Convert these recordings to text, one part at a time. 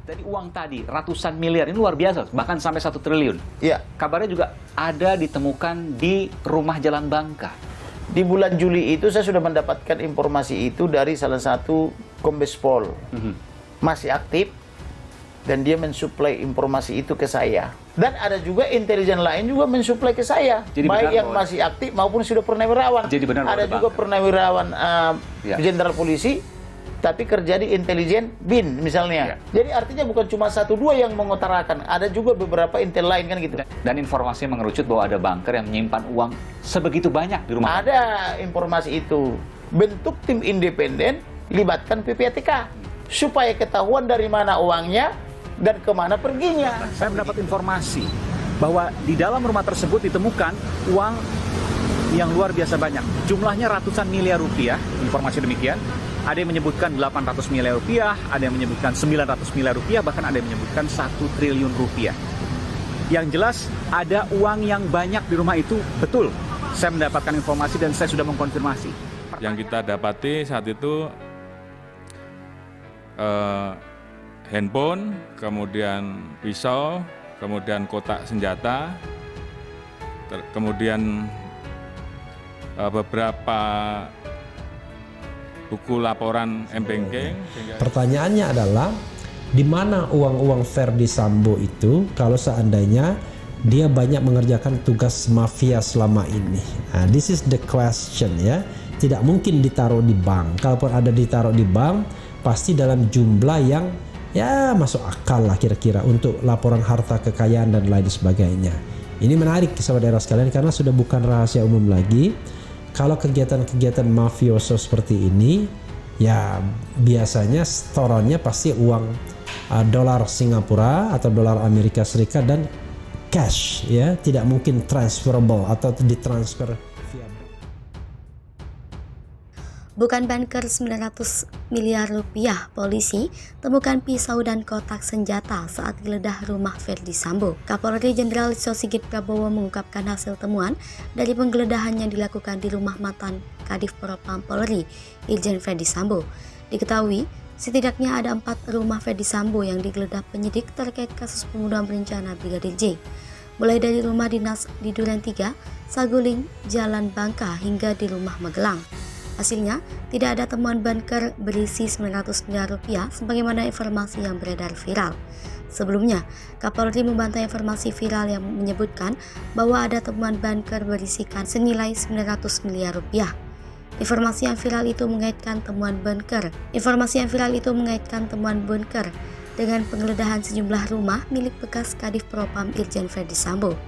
Dari uang tadi, ratusan miliar, ini luar biasa, bahkan sampai 1 triliun. Iya. Kabarnya juga ada ditemukan di rumah Jalan Bangka. Di bulan Juli itu saya sudah mendapatkan informasi itu dari salah satu Kombes Pol. Masih aktif, dan dia mensuplai informasi itu ke saya. Dan ada juga intelijen lain juga mensuplai ke saya. Jadi baik yang masih aktif maupun sudah purnawirawan. Jadi benar ada juga purnawirawan jenderal polisi, tapi kerja di intelijen BIN misalnya. Jadi artinya bukan cuma 1-2 yang mengutarakan, ada juga beberapa intel lain kan gitu. Dan informasinya mengerucut bahwa ada banker yang menyimpan uang sebegitu banyak di rumah. Ada informasi itu. Bentuk tim independen, libatkan PPATK supaya ketahuan dari mana uangnya dan kemana perginya. Saya mendapat informasi bahwa di dalam rumah tersebut ditemukan uang yang luar biasa banyak. Jumlahnya ratusan miliar rupiah, informasi demikian. Ada yang menyebutkan 800 miliar rupiah, ada yang menyebutkan 900 miliar rupiah, bahkan ada yang menyebutkan 1 triliun rupiah. Yang jelas ada uang yang banyak di rumah itu, betul. Saya mendapatkan informasi dan saya sudah mengkonfirmasi. Yang kita dapati saat itu handphone, kemudian pisau, kemudian kotak senjata, kemudian beberapa buku laporan M-Banking. Pertanyaannya adalah, di mana uang-uang Ferdy Sambo itu kalau seandainya dia banyak mengerjakan tugas mafia selama ini? Nah, this is the question ya. Tidak mungkin ditaruh di bank. Kalaupun ada ditaruh di bank, pasti dalam jumlah yang ya masuk akal lah kira-kira untuk laporan harta kekayaan dan lain sebagainya. Ini menarik saudara sekalian karena sudah bukan rahasia umum lagi. Kalau kegiatan-kegiatan mafioso seperti ini, ya biasanya setorannya pasti uang dolar Singapura atau dolar Amerika Serikat dan cash, ya, tidak mungkin transferable atau ditransfer via bank. Bukan banker 900 miliar rupiah, polisi temukan pisau dan kotak senjata saat geledah rumah Ferdy Sambo. Kapolri Jenderal Listio Sigit Prabowo mengungkapkan hasil temuan dari penggeledahan yang dilakukan di rumah mantan Kadif Propam Polri, Irjen Ferdy Sambo. Diketahui, setidaknya ada 4 rumah Ferdy Sambo yang digeledah penyidik terkait kasus pembunuhan berencana Brigadir J. Mulai dari rumah dinas di Duren 3, Saguling, Jalan Bangka hingga di rumah Magelang. Hasilnya, tidak ada temuan banker berisi 900 miliar rupiah sebagaimana informasi yang beredar viral. Sebelumnya, Kapolri membantah informasi viral yang menyebutkan bahwa ada temuan banker berisikan senilai 900 miliar rupiah. Informasi yang viral itu mengaitkan temuan banker dengan penggeledahan sejumlah rumah milik bekas Kadif Propam Irjen Ferdy Sambo.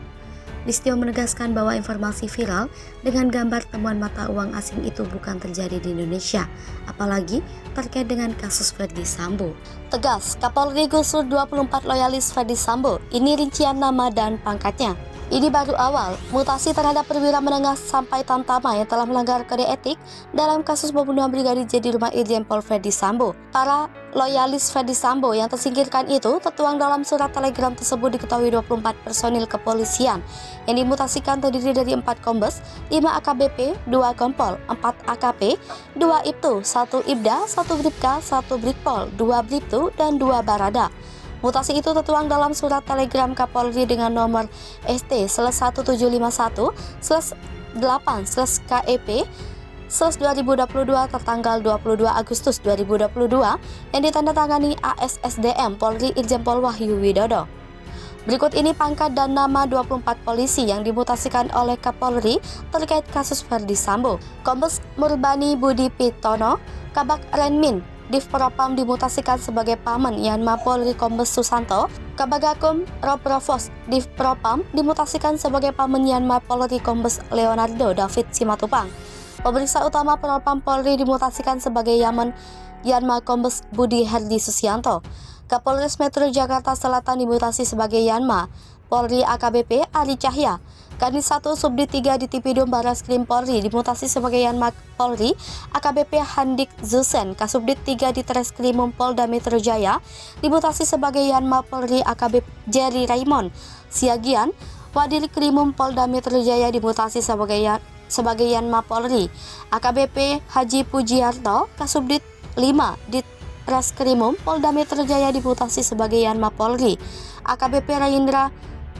Listio menegaskan bahwa informasi viral dengan gambar temuan mata uang asing itu bukan terjadi di Indonesia, apalagi terkait dengan kasus Ferdy Sambo. Tegas, Kapolri gusur 24 loyalis Ferdy Sambo, ini rincian nama dan pangkatnya. Ini baru awal, mutasi terhadap perwira menengah sampai tamtama yang telah melanggar kode etik dalam kasus pembunuhan Brigadir J di rumah Irjen Pol Ferdy Sambo. Para loyalis Ferdy Sambo yang tersingkirkan itu tertuang dalam surat telegram tersebut diketahui 24 personil kepolisian yang dimutasikan terdiri dari 4 kombes, 5 AKBP, 2 kompol, 4 AKP, 2 IPTU, 1 IBDA, 1 Bribka, 1 Brigpol, 2 Bribtu, dan 2 Barada. Mutasi itu tertuang dalam surat telegram Kapolri dengan nomor ST/175/8/KEP/2022 tertanggal 22 Agustus 2022 yang ditandatangani ASSDM Polri Irjen Pol Wahyu Widodo. Berikut ini pangkat dan nama 24 polisi yang dimutasikan oleh Kapolri terkait kasus Ferdy Sambo. Kombes Murbani Budi Pitono, Kabak Renmin Div Propam dimutasikan sebagai Paman Yanma Polri Kombes Susanto. Kabagakum Roprovos Div Propam dimutasikan sebagai Paman Yanma Polri Kombes Leonardo David Simatupang. Pemeriksa utama Propam Polri dimutasikan sebagai Yanma Kombes Budi Herdi Susianto. Kapolres Metro Jakarta Selatan dimutasi sebagai Yanma Polri AKBP Ari Cahya. Kadis 1 Subdit 3 di Tipidum Barreskrim Polri dimutasi sebagai Yanma Polri AKBP Handik Zusen. Kasubdit 3 di Treskrimum Polda Metro Jaya dimutasi sebagai Yanma Polri AKBP Jerry Raymond Siagian. Wadil Krimum Polda Metro Jaya dimutasi sebagai Yanma Polri AKBP Haji Pujiarto. Kasubdit 5 di Reskrimum Polda Metro Jaya dimutasi sebagai Yanma Polri. AKBP Rayindra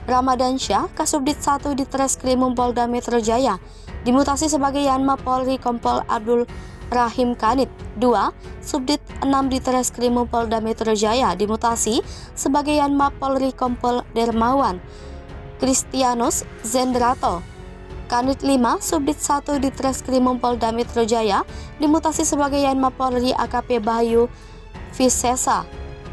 Ramadansyah, Kasubdit 1 di Treskrimum Polda Metro Jaya, dimutasi sebagai Yanma Polri Kompol Abdul Rahim Kanit. 2. Subdit 6 di Treskrimum Polda Metro Jaya, dimutasi sebagai Yanma Polri Kompol Dermawan Kristianus Zendrato. Kanit 5. Subdit 1 di Treskrimum Polda Metro Jaya, dimutasi sebagai Yanma Polri AKP Bayu Visesa.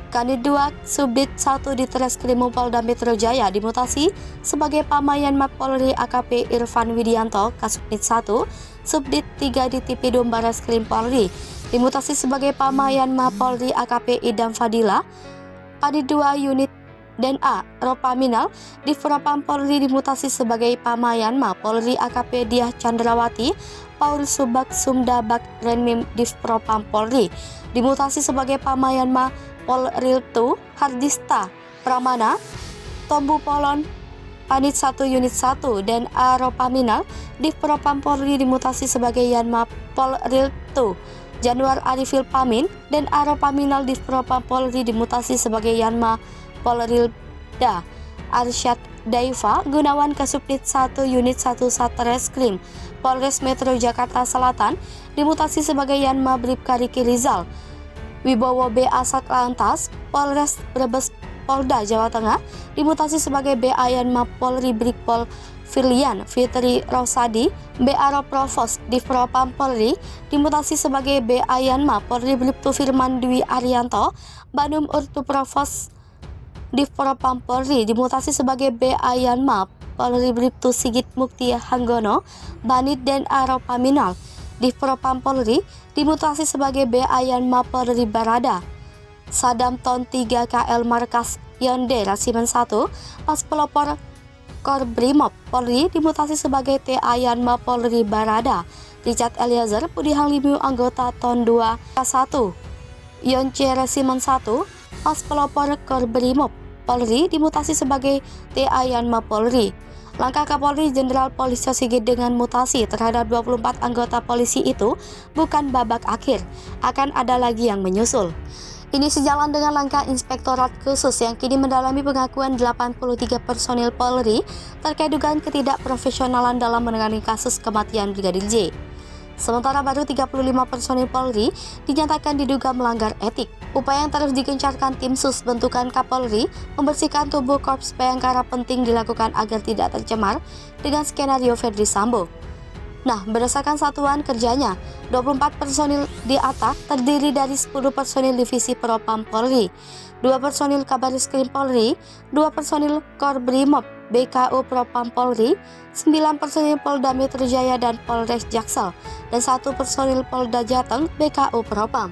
Kanit 2 Subdit 1 di Treskrimum Polda Metro Jaya, dimutasi sebagai Pamayanma Polri AKP Irfan Widianto. Kasubdit 1 Subdit 3 di Tipidum Barreskrim Polri, dimutasi sebagai Pamayanma Polri AKP Idam Fadila. Kanit 2 Unit DNA Ropaminal di Propam Polri, dimutasi sebagai Pamayanma Polri AKP Diah Chandrawati Paul Subak Sumdabak Renmim di Propam Polri, dimutasi sebagai Pamayanma Polriltu Hardista Pramana Tombu Polon Panit 1 Unit 1 dan Aropaminal di Propam Polri, dimutasi sebagai Yanma Polriltu Januar Arifil Pamin dan Aropaminal di Propam Polri, dimutasi sebagai Yanma Polrilda Arsyad Daifa Gunawan. Kasubdit 1 Unit 1 Satreskrim Polres Metro Jakarta Selatan, dimutasi sebagai Yanma Bribka Riki Rizal Wibowo BA Satlantas Polres Brebes Polda Jawa Tengah, dimutasi sebagai BA Yanma Polri Brigpol Firlian Fitri Rosadi BA Provos di Propam Polri, dimutasi sebagai BA Yanma Polri Bribtu Firman Dwi Arianto Banum Urtu Provos di Propam Polri, dimutasi sebagai BA Yanma Polri Bribtu Sigit Mukti Hanggono Banit dan Aropaminal di Propam Polri, dimutasi sebagai BA Yanma Polri Barada Sadam Ton 3 KL Markas Yonde Rasimen 1 Pas Pelopor Korbrimob Polri, dimutasi sebagai TA Yanma Polri Barada Richard Eliezer Budi Hangimiu anggota Ton 2 K1 Yonce Rasimen 1 Pas Pelopor Korbrimob Polri, dimutasi sebagai TA Yanma Polri. Langkah Kapolri Jenderal Polisi Sigit dengan mutasi terhadap 24 anggota polisi itu bukan babak akhir, akan ada lagi yang menyusul. Ini sejalan dengan langkah Inspektorat Khusus yang kini mendalami pengakuan 83 personil Polri terkait dugaan ketidakprofesionalan dalam menangani kasus kematian Brigadir J. Sementara baru 35 personil Polri dinyatakan diduga melanggar etik. Upaya yang terus digencarkan tim sus bentukan Kapolri membersihkan tubuh Korps Bayangkara penting dilakukan agar tidak tercemar dengan skenario Ferdis Sambo. Nah, berdasarkan satuan kerjanya, 24 personil di atas terdiri dari 10 personil Divisi Propam Polri, 2 personil Kabaris Krim Polri, 2 personil Korbrimob BKU Propam Polri, 9 personil Polda Metro Jaya dan Polres Jaksel, dan 1 personil Polda Jateng BKU Propam.